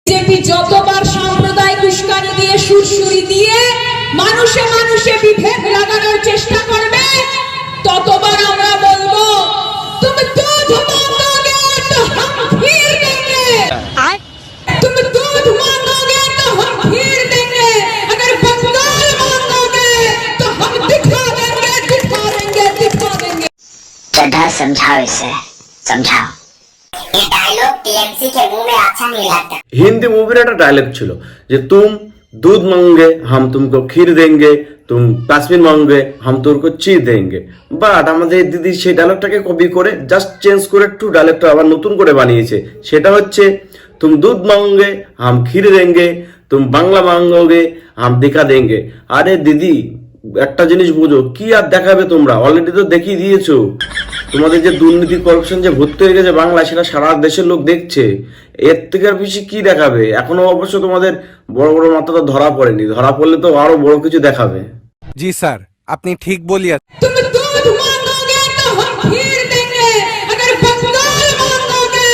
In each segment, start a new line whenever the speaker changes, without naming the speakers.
BJP যতবার সাম্প্রদায়িক উস্কানি দিয়ে সুরসুরি দিয়ে মানুষে মানুষে বিভেদ লাগানোর চেষ্টা করবে, ততবার আমরা বলবো তুমি দুধ মাंगोगे तो हम खीर देंगे, तुम दूध मांगोगे तो हम खीर देंगे, अगर बंगाल मांगोगे तो हम दिखा देंगे दिखा देंगे दिखा देंगे।
चड्ढा समझाओ इसे, समझाओ। ये डायलॉग टीएमसी के मुंह में अच्छा नहीं लगता।
हिंदी मूवीर একটা ডায়লগ ছিল যে तुम दूध मांगोगे हम तुमको खीर देंगे, तुम काश्मीर मांगोगे हम तुमको चीज देंगे। বাট আমাদের দিদি সেই ডায়লগটাকে কপি করে জাস্ট চেঞ্জ করে একটু ডায়লগটা আবার নতুন করে বানিয়েছে। সেটা হচ্ছে तुम दूध मांगोगे हम खीर देंगे, तुम বাংলা मांगोगे हम दिखा देंगे। আরে দিদি একটা জিনিস বুঝো, কি আর দেখাবে, তোমরা অলরেডি তো দেখিয়ে দিয়েছো। তোমাদের যে দুর্নীতি করাপশন যে ভর্তি হয়ে গেছে বাংলায়, সেটা সারা দেশের লোক দেখছে। এর থেকে আর বেশি কি দেখাবে? এখনো অবশ্য তোমাদের বড় বড় মাথা তো ধরা পড়েনি, ধরা পড়লে তো আরো বড় কিছু দেখাবে।
জি স্যার, আপনি ঠিক বলিয়া।
तुम दूध मांगोगे तो हम खीर देंगे, अगर बंगाल मांगोगे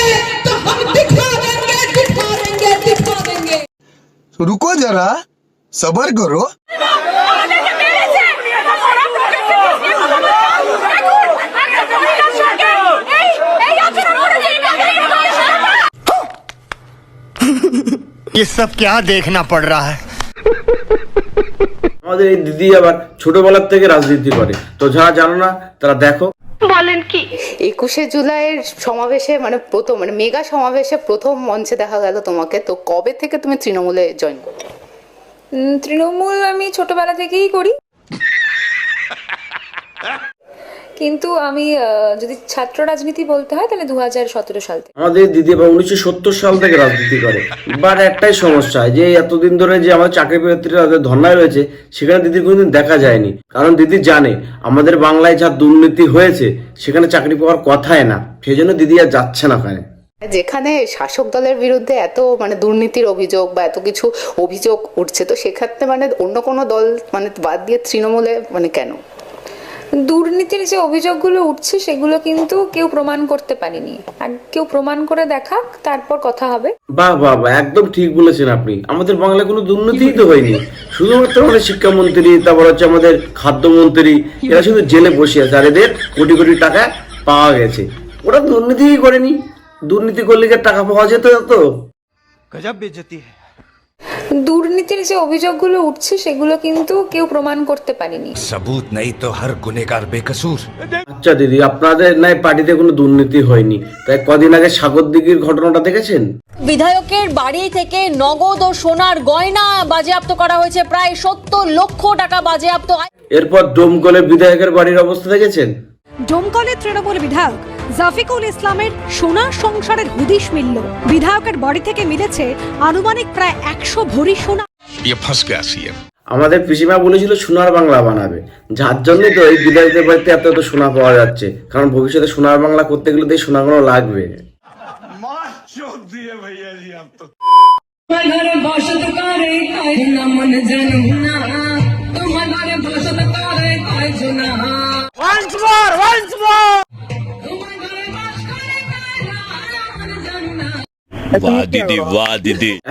तो हम दिखा देंगे दिखा देंगे दिखा देंगे।
रुको जरा, सबर करो।
ये सब क्या देखना पड़ रहा है।
আমাদের এই দিদি আবার ছোটবেলার থেকে রাজনীতি করে, তো যারা জানো না তারা দেখো।
21শে জুলাইয়ের সমাবেশে প্রথম মেগা সমাবেশে প্রথম মঞ্চে দেখা গেল তোমাকে, তো কবে থেকে তুমি তৃণমূলে জয়েন করলে?
তৃণমূল আমি ছোটবেলা থেকেই করি, কিন্তু আমি যদি ছাত্র রাজনীতি বলতে হয় তাহলে 2017 সাল থেকে।
আমাদের দিদি আবার 1970 সাল থেকে রাজনীতি করে। বাট একটাই সমস্যা, যে এতদিন ধরে যে আমাদের চাকরি প্রার্থীরা ধর্নায় রয়েছে, সেখানে দিদির কোনোদিন দেখা যায়নি। কারণ দিদি জানে আমাদের বাংলায় যা দুর্নীতি হয়েছে সেখানে চাকরি পাওয়ার কথাই না, সেই জন্য দিদি আর যাচ্ছে না ওখানে।
যেখানে শাসক দলের বিরুদ্ধে এত দুর্নীতির অভিযোগ বা এত কিছু অভিযোগ উঠছে, তো সেক্ষেত্রে অন্য কোনো দল বাদ দিয়ে তৃণমূলে কেন?
দুর্নীতির যে অভিযোগগুলো উঠছে সেগুলো কিন্তু কেউ প্রমাণ করতে পারেনি, আর কেউ প্রমাণ করে দেখাক, তারপর কথা হবে।
বাহ বাহ বাহ, একদম ঠিক বলেছেন আপনি। আমাদের বাংলায় কোনো দুর্নীতিই তো হয়নি, শুধুমাত্র আমাদের শিক্ষামন্ত্রী, তারপর হচ্ছে আমাদের খাদ্যমন্ত্রী, এরা শুধু জেলে বসে আছে, আর এদের কোটি কোটি টাকা পাওয়া গেছে। ওরা দুর্নীতিই করেনি, দুর্নীতি করলে কি টাকা পাওয়া যেত? তো
গজব বেইজ্জতি है।
দুর্নীতির যে অভিযোগগুলো উঠছে সেগুলো কিন্তু কেউ প্রমাণ করতে পারেনি।
सबूत नहीं तो हर गुनहगार बेकसूर।
আচ্ছা দিদি, আপনাদের নাই পার্টিতে কোনো দুর্নীতি হয়নি, তাই কদিন আগে সাগরদিঘির ঘটনাটা দেখেছেন?
বিধায়কের বাড়ি থেকে নগদ ও সোনার গয়না বাজেয়াপ্ত করা হয়েছে, প্রায় 70 লক্ষ টাকা বাজেয়াপ্ত।
এরপর ডোমকলের বিধায়কের বাড়ির অবস্থা দেখেছেন?
ডোমকলের তৃণমূল বিধায়ক জাফিকুল ইসলামের সোনার সংসারের হদিশ মিলল। বিধায়কের বাড়ি থেকে মিলেছে আনুমানিক প্রায় 100 ভরি সোনা।
আমাদের পিসিমা বলেছিল সোনার বাংলা বানাবে, যার জন্যই তো এই বিধায়কদের বাড়িতে এত এত সোনা পাওয়া যাচ্ছে। কারণ ভবিষ্যতে সোনার বাংলা করতে গেলে তো এই সোনাগুলো লাগবে।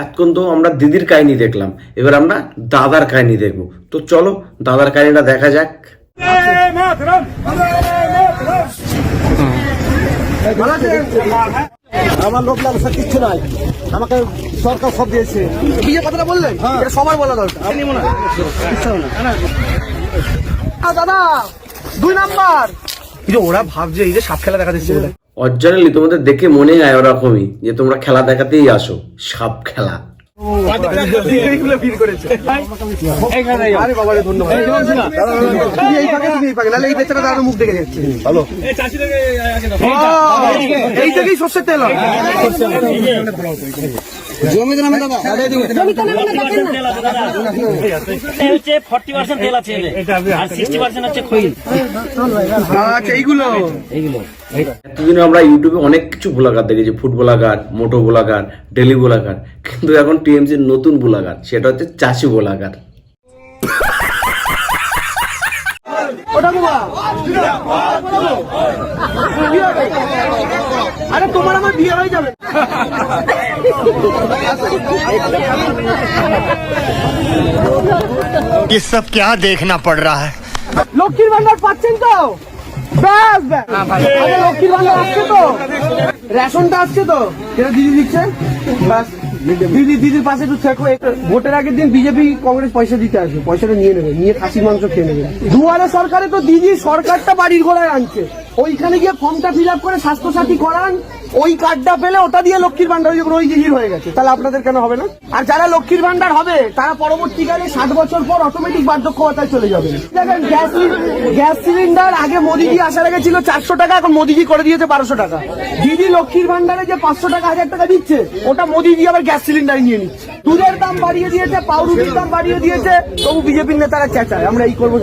এতক্ষণ তো আমরা দিদির কাহিনী দেখলাম, এবার আমরা দাদার কাহিনী দেখবো। তো চলো দাদার কাহিনীটা দেখা যাক।
আমার লোক লালসা কিচ্ছু নাই, আমাকে সরকার সব দিয়েছে। কি যে কথাটা বললেন এটা সবার বলা দরকার। দাদা 2 নাম্বার, ওরা ভাবছে এই যে সাপ খেলা দেখা দিচ্ছে।
অরিজিনালি তোমাদের দেখে মনে হয় ওরকমই যে তোমরা খেলা দেখাতেই আসো, সাপ খেলা।
মুখ দেখে যাচ্ছে এই থেকেই সর্ষের তেল জমি দাদা
40% তেল আছে আর 60% হচ্ছে খৈল।
আচ্ছা এইগুলো
এতদিন আমরা ইউটিউবে অনেক কিছু ব্লগার দেখেছি, ফুড ব্লগার, মোটো ব্লগার, ডেলি ব্লগার, কিন্তু এখন টিএমসির নতুন ব্লগার, সেটা হচ্ছে চাষি ব্লগার।
ওটা ঘুমা। আরে তোমার আমার বিয়ে হয়ে যাবে।
ये सब क्या देखना पड़ रहा है।
লক্ষ্মীর ভান্ডার পাচ্ছেন তো? ব্যাস ব্যাস। আরে লক্ষ্মীর ভান্ডার আসছে তো? রেশনটা আসছে তো? যেটা দিদি দিচ্ছে? ব্যাস। দিদির পাশে একটু থেকো। ভোটের আগের দিন বিজেপি কংগ্রেস পয়সা দিতে আসবে, পয়সাটা নিয়ে নেবে, নিয়ে খাসির মাংস খেয়ে নেবে। দুয়ারে সরকারে তো দিদি সরকারটা বাড়ির ঘোড়ায় আনছে, ওইখানে গিয়ে ফর্মটা ফিল আপ করে স্বাস্থ্যসাথী করান, ওই কার্ডটা পেলে ওটা দিয়ে লক্ষ্মীর ভান্ডার ওই দিদির হয়ে গেছে। তাহলে আপনাদের কেন হবে না? আর যারা লক্ষ্মীর ভান্ডার হবে তারা পরবর্তীকালে 60 বছর পর অটোমেটিক বার্ধক্য ভাতায় চলে যাবে। দেখেন গ্যাস সিলিন্ডার আগে মোদিজি আসার আগে ছিল 400 টাকা, এখন মোদিজি করে দিয়েছে 1200 টাকা। দিদি লক্ষ্মীর ভান্ডারে যে 500 টাকা 1000 টাকা দিচ্ছে, ওটা মোদিজি আবার গ্যাস সিলিন্ডার নিয়ে নিচ্ছে। দুধের দাম বাড়িয়ে দিয়েছে, পাউরুটির দাম বাড়িয়ে দিয়েছে, তবু বিজেপির নেতারা চেঁচায় আমরা এই করবো।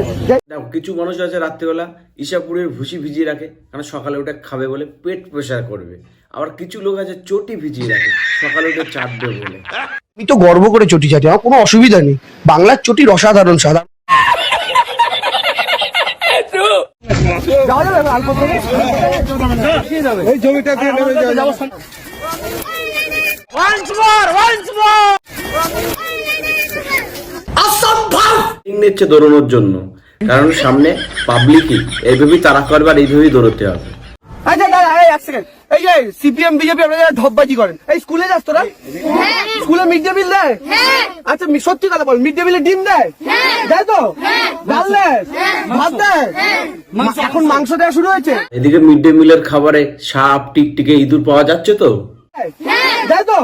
দেখো কিছু মানুষ আছে রাত্রিবেলা ইসাপুরের ভুসি ভিজিয়ে রাখে, কারণ সকালে ওটা খাবে বলে পেট প্রেশার করবে। আবার কিছু লোক আছে চটি ভিজিয়ে রাখে, সকালে ওটা চাটবে বলে।
আমি তো গর্ব করে চটি চাটি, আমার কোনো অসুবিধা নেই। বাংলার চটির অসাধারণ সাধারণ। এই জমিটা দিয়ে নেমে যাও।
নিচ্ছে দৌড়ানোর জন্য, কারণ সামনে পাবলিকই এইভাবেই তারা করবে আর এইভাবেই দৌড়তে হবে।
আচ্ছা দাদা এক সেকেন্ড, এই যে সিপিএম বিজেপি আপনারা ধপবাজি করেন, এই স্কুলে যাস তোরা? স্কুলে মিড ডে মিল দেয়? আচ্ছা সত্যি কথা বল, মিড ডে মিলে ডিম দেয়? দেয় তো? ডাল দেয়? ভাত দেয়? এখন মাংস দেওয়া শুরু হয়েছে?
এদিকে মিড ডে মিলের খাবারে সাপ টিকটিকে ইঁদুর পাওয়া যাচ্ছে তো?
দেয় তো?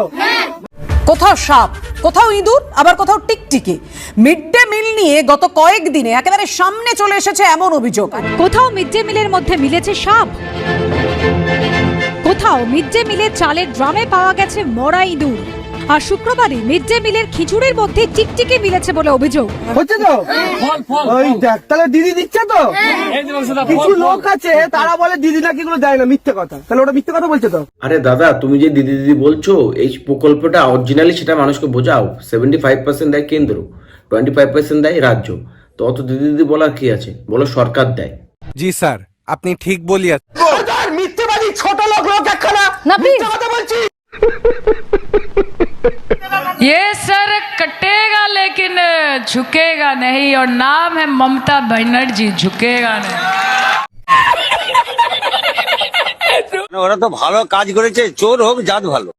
কোথাও সাপ, কোথাও ইঁদুর, আবার কোথাও টিকটিকি। মিড ডে মিল নিয়ে গত কয়েকদিনে একেবারে সামনে চলে এসেছে এমন অভিযোগ।
কোথাও মিড ডে মিলের মধ্যে মিলেছে সাপ, কোথাও মিড ডে মিলের চালের ড্রামে পাওয়া গেছে মরা ইঁদুর, আর শুক্রবারে মিড ডে মিলের খিচুড়ির মধ্যে টিকটিকি মিলেছে বলে অভিযোগ।
হচ্ছে তো? ওই দেখ, তাহলে দিদি দিচ্ছে তো? কিছু লোক আছে তারা বলে দিদি নাকি এগুলো দেয় না, মিথ্যে কথা। তাহলে ওটা মিথ্যে কথা বলছে তো?
আরে দাদা, তুমি যে দিদি দিদি বলছো, এই প্রকল্পটা অরিজিনালি সেটা মানুষকে বোঝাও। 75% দেয় কেন্দ্র, 25% দেয় রাজ্য। তো অত দিদি দিদি বলার কি আছে? বলো সরকার দেয়।
जी सर আপনি ঠিক বলিয়াছেন।
মিথ্যেবাদী ছোট লোক একখানা মিথ্যে কথা বলছি।
ये सर कटेगा लेकिन झुकेगा नहीं, और नाम है ममता बनर्जी, झुकेगा नहीं।
ওরা তো ভালো কাজ করেছে, চোর হোক জাত ভালো।